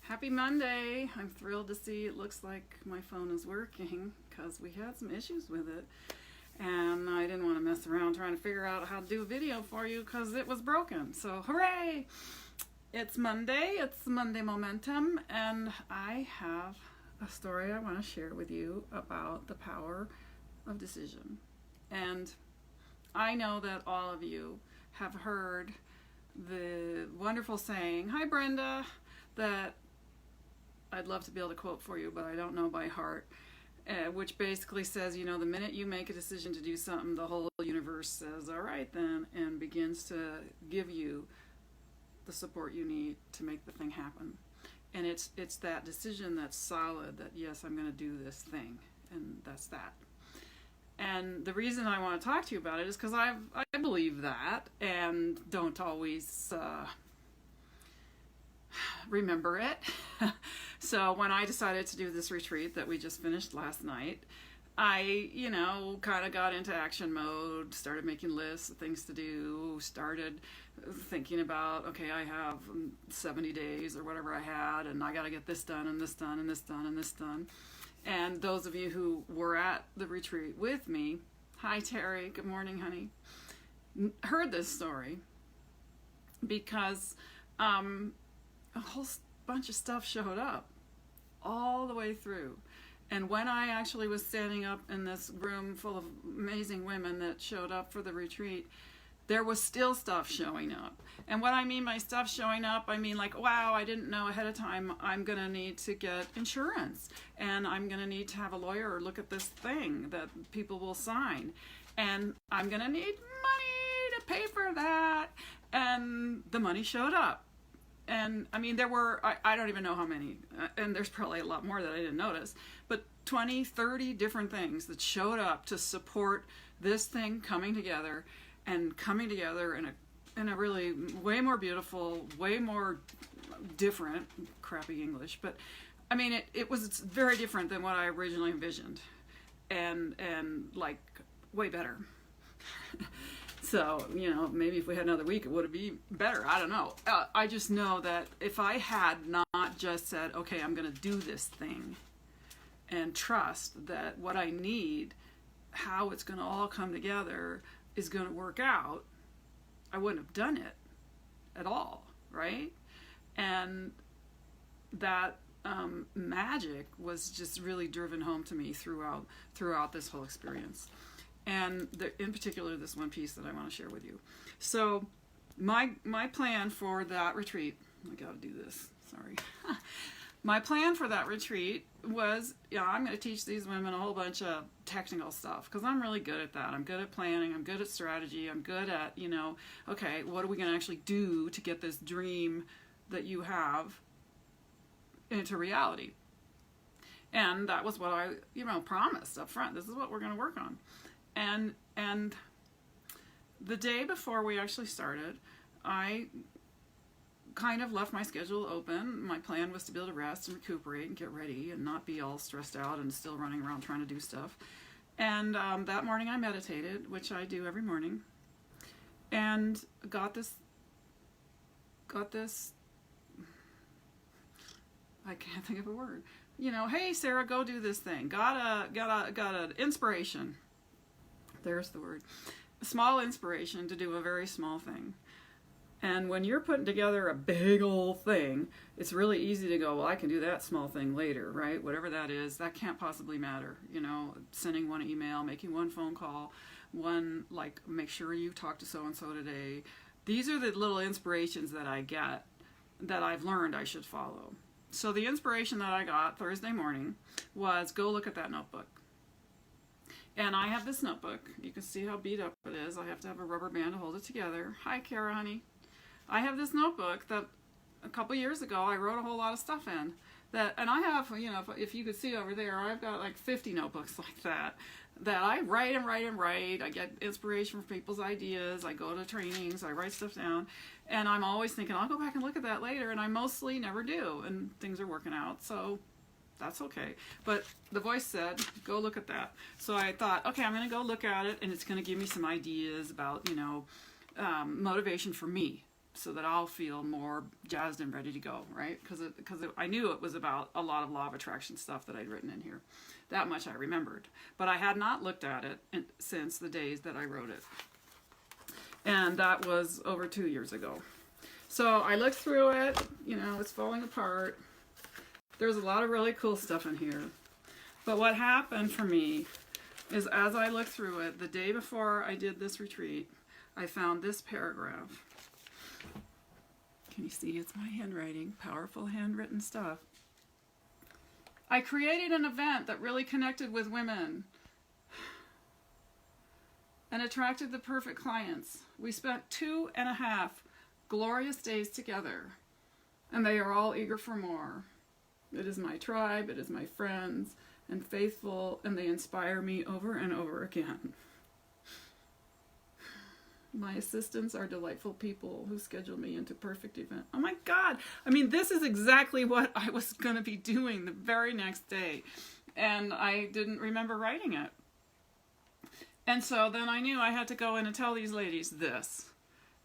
Happy Monday. I'm thrilled to see it looks like my phone is working because we had some issues with it. And I didn't want to mess around trying to figure out how to do a video for you because it was broken. So hooray! It's Monday. It's Monday Momentum. And I have a story I want to share with you about the power of decision. And I know that all of you have heard the wonderful saying, hi Brenda, that I'd love to be able to quote for you, but I don't know by heart, which basically says, you know, the minute you make a decision to do something, the whole universe says, all right then, and begins to give you the support you need to make the thing happen. And it's that decision that's solid, that yes, I'm going to do this thing, and that's that. And the reason I want to talk to you about it is because I believe that and don't always remember it. So when I decided to do this retreat that we just finished last night, I, kind of got into action mode, started making lists of things to do, started thinking about, okay, I have 70 days or whatever I had, and I got to get this done and this done and this done and this done. And those of you who were at the retreat with me, hi Terry, good morning honey, heard this story because a whole bunch of stuff showed up all the way through. And when I actually was standing up in this room full of amazing women that showed up for the retreat, there was still stuff showing up. And what I mean by stuff showing up, I mean like, wow, I didn't know ahead of time I'm going to need to get insurance. And I'm going to need to have a lawyer look at this thing that people will sign. And I'm going to need money to pay for that. And the money showed up. And I mean, there were, I don't even know how many, and there's probably a lot more that I didn't notice, but 20, 30 different things that showed up to support this thing coming together in a really way more beautiful, way more different, crappy English, but I mean, it was very different than what I originally envisioned, and like way better. So, maybe if we had another week, it would be better. I don't know. I just know that if I had not just said, okay, I'm going to do this thing and trust that what I need, how it's going to all come together is going to work out, I wouldn't have done it at all, right? And that magic was just really driven home to me throughout this whole experience. And in particular, this one piece that I want to share with you. So my plan for that retreat, I got to do this, sorry. My plan for that retreat was, I'm going to teach these women a whole bunch of technical stuff because I'm really good at that. I'm good at planning. I'm good at strategy. I'm good at, okay, what are we going to actually do to get this dream that you have into reality? And that was what I, promised up front. This is what we're going to work on. And the day before we actually started, I kind of left my schedule open. My plan was to be able to rest and recuperate and get ready and not be all stressed out and still running around trying to do stuff. And that morning I meditated, which I do every morning, and got this, I can't think of a word. Hey Sarah, go do this thing. Got an inspiration. There's the word. A small inspiration to do a very small thing. And when you're putting together a big old thing, it's really easy to go, well, I can do that small thing later, right? Whatever that is, that can't possibly matter. Sending one email, making one phone call, make sure you talk to so-and-so today. These are the little inspirations that I get that I've learned I should follow. So the inspiration that I got Thursday morning was go look at that notebook. And I have this notebook. You can see how beat up it is. I have to have a rubber band to hold it together. Hi, Kara, honey. I have this notebook that a couple years ago I wrote a whole lot of stuff in. And I have, if you could see over there, I've got like 50 notebooks like that I write and write and write. I get inspiration from people's ideas. I go to trainings. I write stuff down. And I'm always thinking, I'll go back and look at that later. And I mostly never do. And things are working out. So that's okay. But the voice said, go look at that. So I thought, okay, I'm going to go look at it, and it's going to give me some ideas about, motivation for me. so that I'll feel more jazzed and ready to go, right? Because I knew it was about a lot of law of attraction stuff that I'd written in here. That much I remembered. But I had not looked at it since the days that I wrote it. And that was over 2 years ago. So I looked through it, it's falling apart. There's a lot of really cool stuff in here. But what happened for me is as I looked through it, the day before I did this retreat, I found this paragraph. Can you see? It's my handwriting, powerful handwritten stuff. I created an event that really connected with women and attracted the perfect clients. We spent 2.5 glorious days together, and they are all eager for more. It is my tribe, it is my friends, and faithful, and they inspire me over and over again. My assistants are delightful people who schedule me into perfect event. Oh my God. I mean, this is exactly what I was going to be doing the very next day. And I didn't remember writing it. And so then I knew I had to go in and tell these ladies this.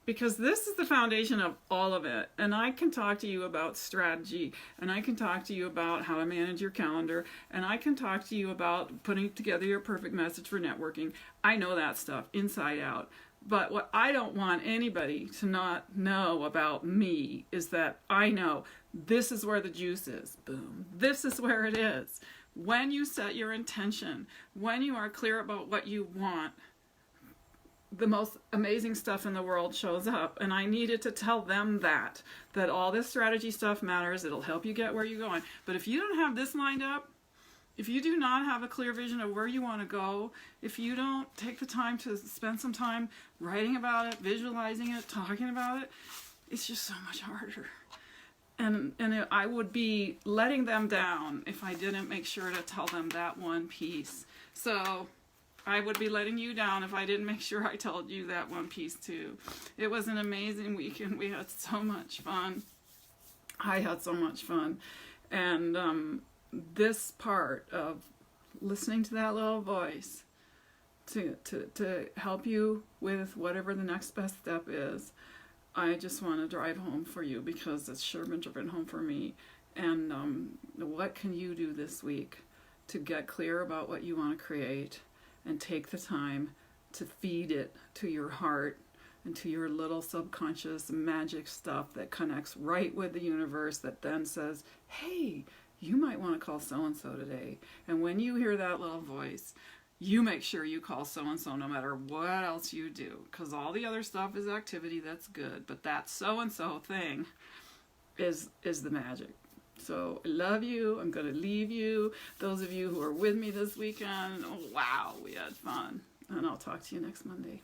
Because this is the foundation of all of it. And I can talk to you about strategy. And I can talk to you about how to manage your calendar. And I can talk to you about putting together your perfect message for networking. I know that stuff inside out. But what I don't want anybody to not know about me is that I know this is where the juice is. Boom. This is where it is. When you set your intention, when you are clear about what you want, the most amazing stuff in the world shows up. And I needed to tell them that all this strategy stuff matters. It'll help you get where you're going. But if you don't have this lined up, if you do not have a clear vision of where you want to go, if you don't take the time to spend some time writing about it, visualizing it, talking about it, it's just so much harder. And I would be letting them down if I didn't make sure to tell them that one piece. So I would be letting you down if I didn't make sure I told you that one piece too. It was an amazing weekend. We had so much fun. I had so much fun. And this part of listening to that little voice to help you with whatever the next best step is, I just want to drive home for you because it's sure been driven home for me. And what can you do this week to get clear about what you want to create and take the time to feed it to your heart and to your little subconscious magic stuff that connects right with the universe that then says, hey, you might want to call so-and-so today. And when you hear that little voice, you make sure you call so-and-so no matter what else you do. Because all the other stuff is activity, that's good. But that so-and-so thing is the magic. So I love you. I'm going to leave you. Those of you who are with me this weekend, oh, wow, we had fun. And I'll talk to you next Monday.